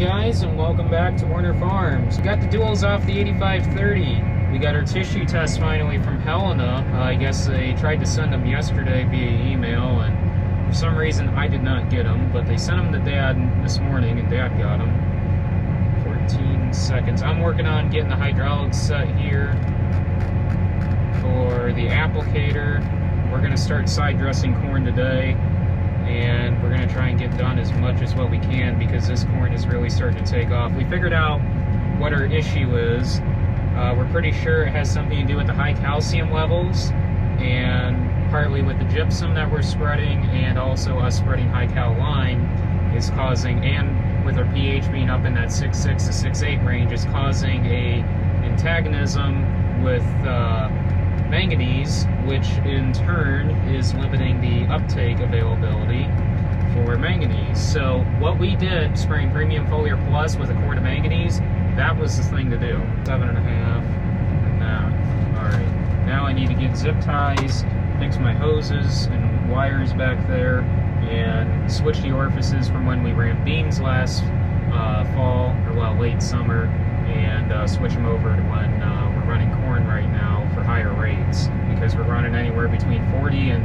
guys, and welcome back to Warner Farms. We got the duals off the 8530. We got our tissue tests finally from Helena. I guess they tried to send them yesterday via email, and for some reason I did not get them, but they sent them to Dad this morning, and Dad got them. 14 seconds. I'm working on getting the hydraulics set here for the applicator. We're going to start side dressing corn today, and we're going to try and get done as much as what we can because this corn is really starting to take off. We figured out what our issue is. We're pretty sure it has something to do with the high calcium levels, and partly with the gypsum that we're spreading, and also us spreading high cal line is causing, and with our pH being up in that 6.6 to 6.8 range, is causing a antagonism with manganese, which in turn is limiting the uptake availability for manganese. So what we did, spraying Premium Foliar Plus with a quart of manganese, that was the thing to do. 7.5 and that. Alright, now I need to get zip ties, fix my hoses and wires back there, and switch the orifices from when we ran beans last fall, or well, late summer, and switch them over to when we're running corn right now for higher rates, because we're running anywhere between 40 and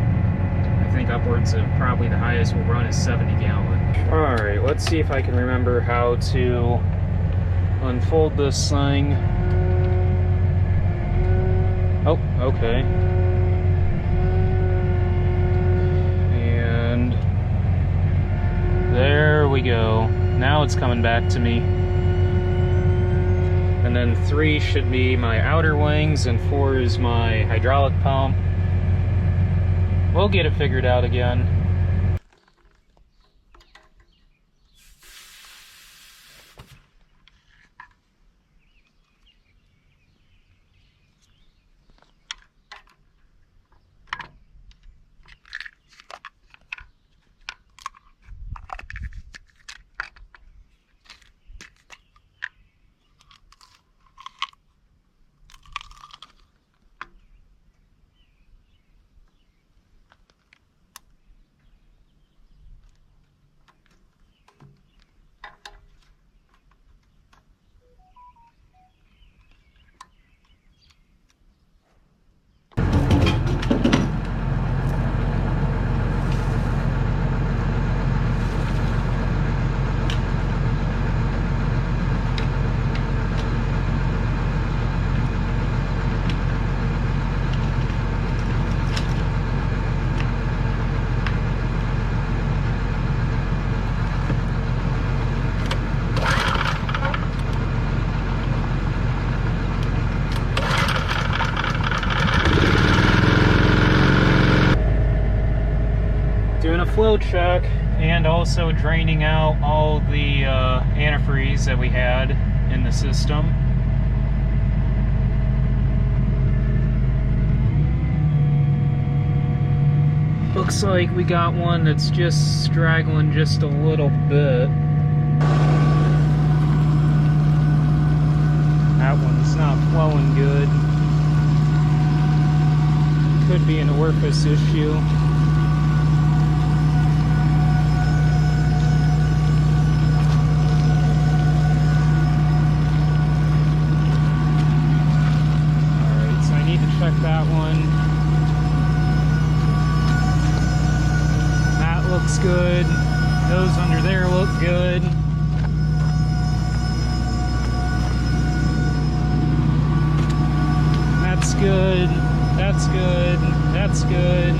I think upwards of probably the highest we'll run is 70 gallon. Alright, let's see if I can remember how to unfold this thing. Oh, okay. And there we go. Now it's coming back to me. And then 3 should be my outer wings, and 4 is my hydraulic pump. We'll get it figured out again. Doing a flow check and also draining out all the antifreeze that we had in the system. Looks like we got one that's just straggling just a little bit. That one's not flowing good. Could be an orifice issue. Check that one. That looks good. Those under there look good. That's good. That's good. That's good.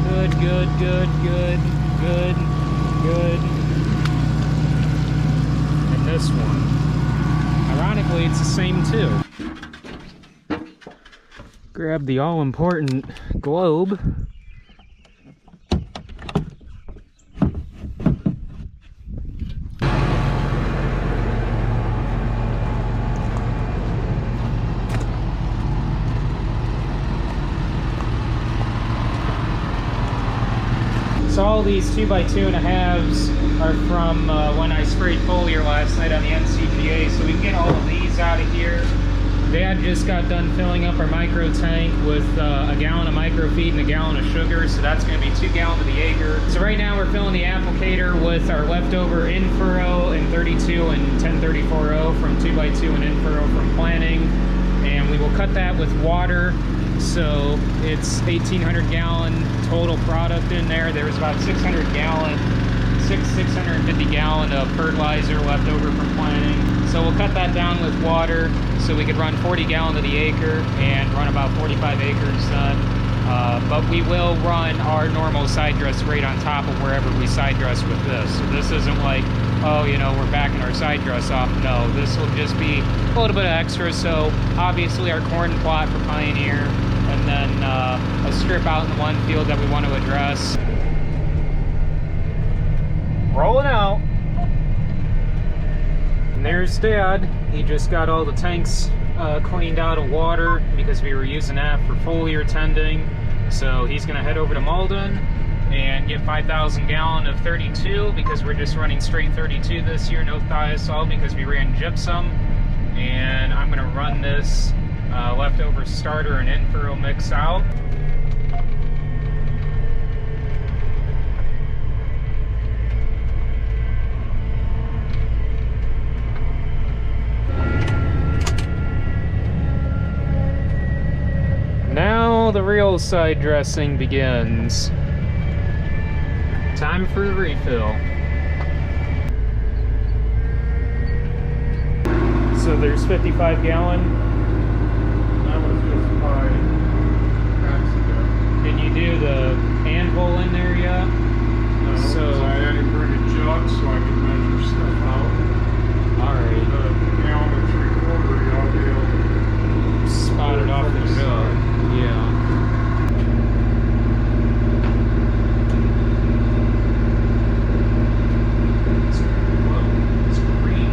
Good, good, good, good, good, good. And this one. Ironically, it's the same too. Grab the all-important globe. So all these 2x2.5s are from when I sprayed foliar last night on the NCGA, so we can get all of these out of here. Dad just got done filling up our micro tank with a gallon of microfeed and a gallon of sugar, so that's going to be 2 gallons to the acre. So right now we're filling the applicator with our leftover in-furrow and 32 and 1034O from 2x2 and in-furrow from planting, and we will cut that with water. So it's 1,800 gallon total product in there. There's about 650 gallon of fertilizer left over from planting. So we'll cut that down with water so we could run 40 gallon to the acre and run about 45 acres then. But we will run our normal side dress rate on top of wherever we side dress with this. So this isn't like, oh, you know, we're backing our side dress off. No, this will just be a little bit of extra. So obviously our corn plot for Pioneer, and then a strip out in the one field that we want to address. Rolling out. And there's Dad. He just got all the tanks cleaned out of water because we were using that for foliar tending. So he's going to head over to Malden and get 5,000 gallon of 32 because we're just running straight 32 this year, no thiazole because we ran gypsum. And I'm going to run this leftover starter and in-furrow mix out. Now the real side dressing begins. Time for the refill. So there's 55 gallon. That was just 5 packs ago. Did you do the anvil in there yet? No, So I had to bring a jug so I could measure stuff out. alright. The gallon and 3/4, I'll be able to Spot it off the jug. Yeah. It's green.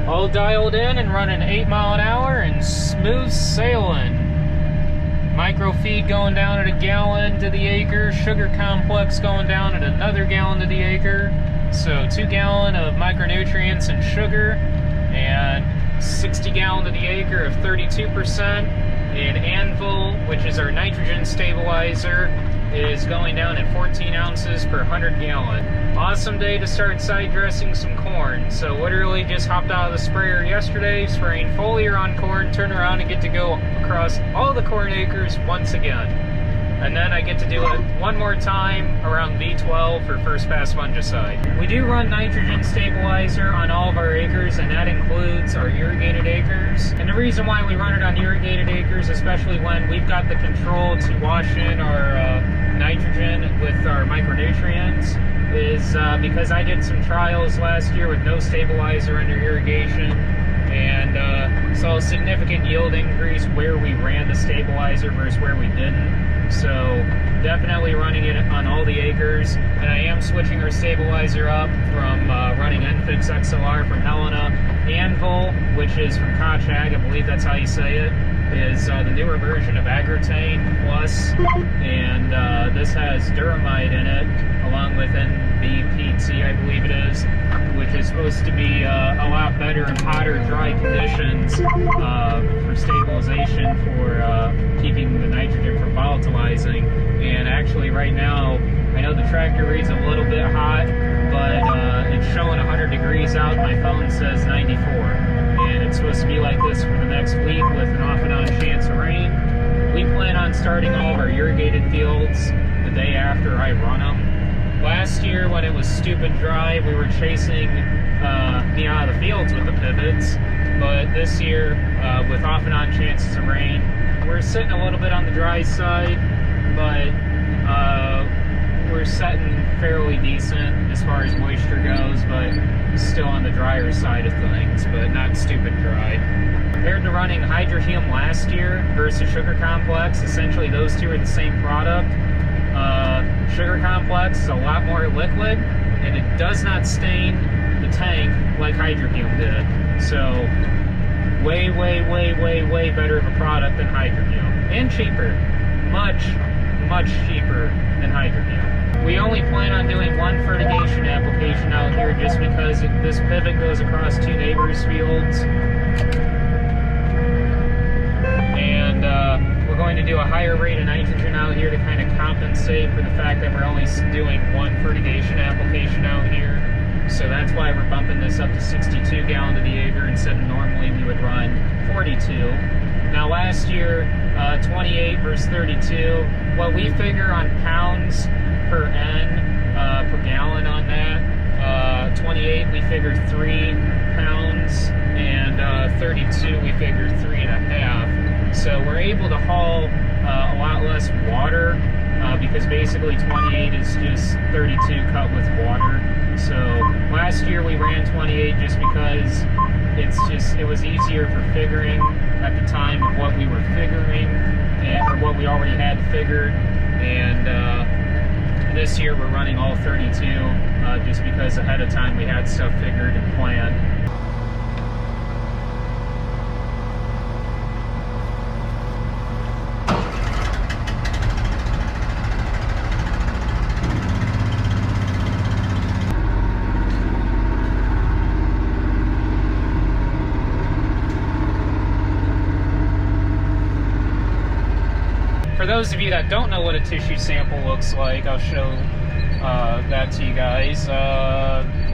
All dialed in and running 8 mile an hour and smooth sailing. Micro feed going down at 1 gallon to the acre, sugar complex going down at another gallon to the acre. So 2 gallon of micronutrients and sugar, and 60 gallon to the acre of 32%. And Anvil, which is our nitrogen stabilizer, is going down at 14 ounces per 100 gallon. Awesome day to start side dressing some corn. So literally just hopped out of the sprayer yesterday, spraying foliar on corn, turn around and get to go across all the corn acres once again. And then I get to do it one more time around V12 for first pass fungicide. We do run nitrogen stabilizer on all of our acres, and that includes our irrigated acres. And the reason why we run it on irrigated acres, especially when we've got the control to wash in our nitrogen with our micronutrients, is because I did some trials last year with no stabilizer under irrigation, and saw a significant yield increase where we ran the stabilizer versus where we didn't. So definitely running it on all the acres. And I am switching our stabilizer up from running Enfix XLR from Helena. Anvil, which is from Koch Ag, I believe that's how you say it, is the newer version of Agrotane Plus. And this has Duramide in it, along with NBPT, I believe it is, which is supposed to be a lot better in hotter, dry conditions for stabilization, for keeping the nitrogen from volatilizing. And actually right now, I know the tractor reads a little bit hot, but it's showing 100 degrees out. My phone says 94. And it's supposed to be like this for the next week with an off and on chance of rain. We plan on starting all of our irrigated fields the day after I run them. Last year, when it was stupid dry, we were chasing me out of the fields with the pivots. But this year, with off and on chances of rain, we're sitting a little bit on the dry side, but we're setting fairly decent as far as moisture goes, but still on the drier side of things, but not stupid dry. Compared to running Hydrohume last year versus Sugar Complex, essentially those two are the same product. Sugar Complex is a lot more liquid, and it does not stain the tank like Hydrohume did. So way, way, way, way, way better of a product than Hydrohume. And cheaper. Much, much cheaper than Hydrohume. We only plan on doing one fertigation application out here just because this pivot goes across two neighbors' fields. And we're going to do a higher rate of nitrogen out here to kind of compensate for the fact that we're only doing one fertigation application out here. So that's why we're bumping this up to 62 gallon to the acre instead of normally we would run 42. Now last year, 28 versus 32, what we figure on pounds per N per gallon on that, 28 we figured 3 pounds, and 32 we figured 3.5. So we're able to haul a lot less water because basically 28 is just 32 cut with water. So last year we ran 28 just because it was easier for figuring at the time of what we were figuring, or what we already had figured. And this year we're running all 32 just because ahead of time we had stuff figured and planned. For those of you that don't know what a tissue sample looks like, I'll show that to you guys.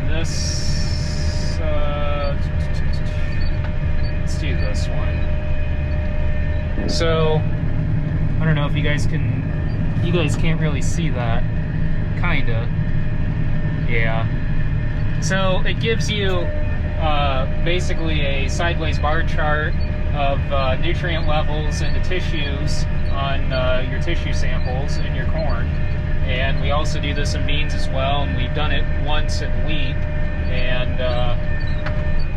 Let's do this one. So, I don't know if you guys can't really see that. Kinda. Yeah. So, it gives you basically a sideways bar chart of nutrient levels in the tissues on your tissue samples in your corn. And we also do this in beans as well, and we've done it once in wheat. And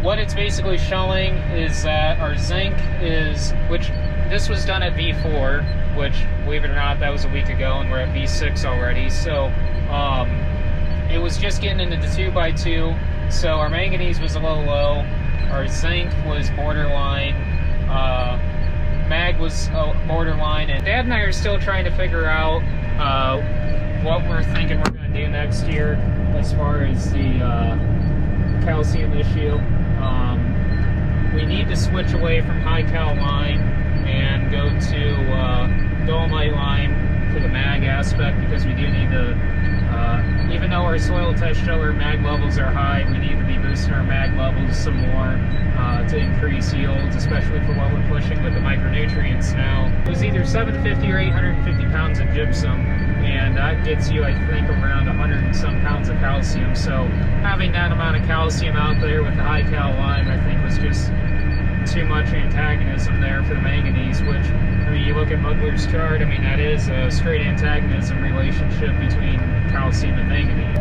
what it's basically showing is that our zinc is, which this was done at V4, which, believe it or not, that was a week ago, and we're at V6 already. So it was just getting into the 2x2, so our manganese was a little low, our zinc was borderline, mag was borderline, and Dad and I are still trying to figure out what we're thinking we're going to do next year as far as the calcium issue. We need to switch away from high cal lime and go to dolomite lime for the mag aspect, because we do need to, even though our soil tests show our mag levels are high, we need to be boosting our mag levels some more to increase yields, especially for what we're pushing with the micronutrients now. It was either 750 or 850 pounds of gypsum, and that gets you, I think, around 100 and some pounds of calcium. So having that amount of calcium out there with the high cal lime, I think, was just too much antagonism there for the manganese, which, I mean, you look at Mugler's chart, I mean, that is a straight antagonism relationship between calcium and manganese.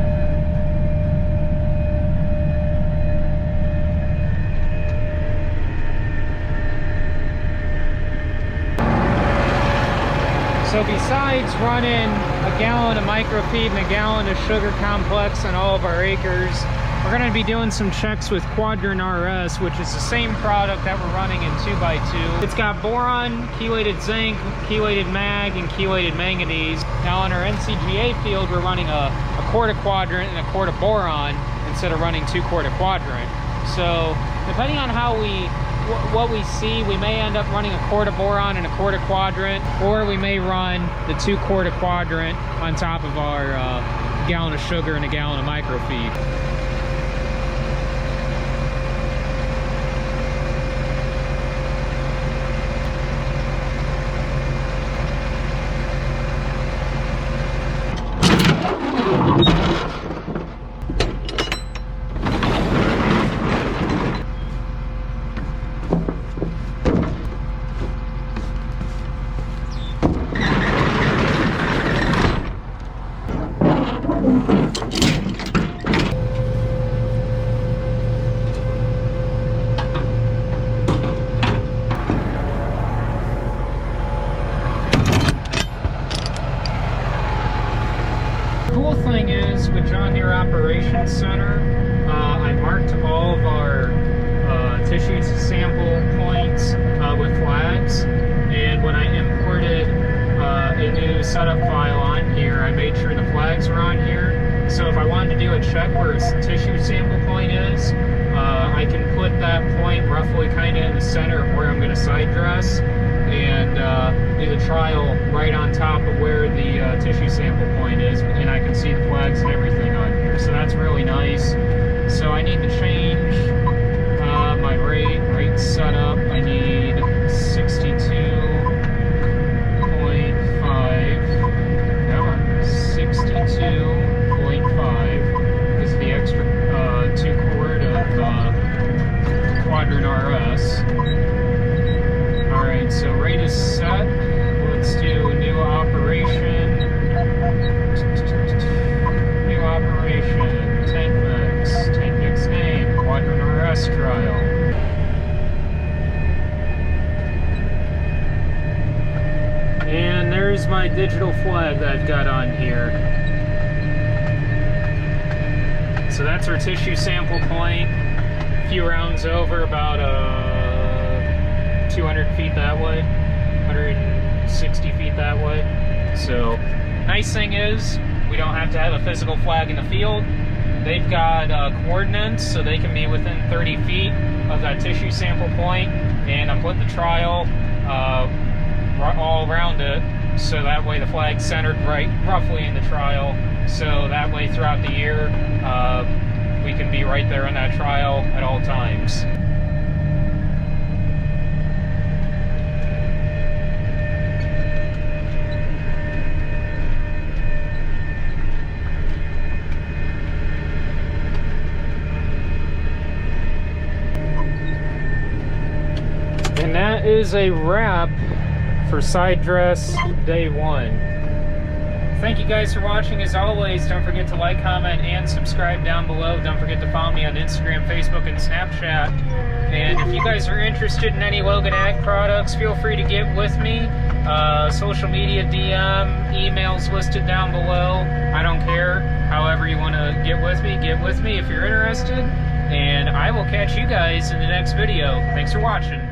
So So besides running a gallon of microfeed and a gallon of sugar complex on all of our acres, we're going to be doing some checks with Quadrant RS, which is the same product that we're running in 2x2. It's got boron, chelated zinc, chelated mag, and chelated manganese. Now on our NCGA field, we're running a quart of Quadrant and a quart of boron instead of running 2 quart of Quadrant. So depending on what we see, we may end up running a quart of boron and a quart of Quadrant, or we may run the 2 quart of Quadrant on top of our gallon of sugar and a gallon of microfeed. Cool thing is, with John Deere Operations Center, I marked all of our tissue sample points with flags, and when I imported a new setup file on here, I made sure the flags were on here. So if I wanted to do a check where a tissue sample point is, I can put that point roughly kind of in the center of where I'm going to side dress, and do the trial right on top of where the tissue sample point is, and I can see the flags and everything on here. So that's really nice. So I need to change my rate setup. I need 62.5. Come on, 62.5 because of the extra 2 quart of Quadrant RS. Alright, so rate is set. Let's do new operation. New operation. Tank mix. Tank mix name. Quadrant RS trial. And there's my digital flag that I've got on here. So that's our tissue sample point. A few rounds over, about 200 feet that way, 160 feet that way. So nice thing is we don't have to have a physical flag in the field. They've got coordinates, so they can be within 30 feet of that tissue sample point, and I'm putting the trial all around it, so that way the flag's centered right roughly in the trial, so that way throughout the year we can be right there on that trial at all times. And that is a wrap for side dress day 1. Thank you guys for watching. As always, don't forget to like, comment, and subscribe down below. Don't forget to follow me on Instagram, Facebook, and Snapchat. And if you guys are interested in any Logan Ag products, feel free to get with me. Social media DM, emails listed down below. I don't care. However you want to get with me if you're interested. And I will catch you guys in the next video. Thanks for watching.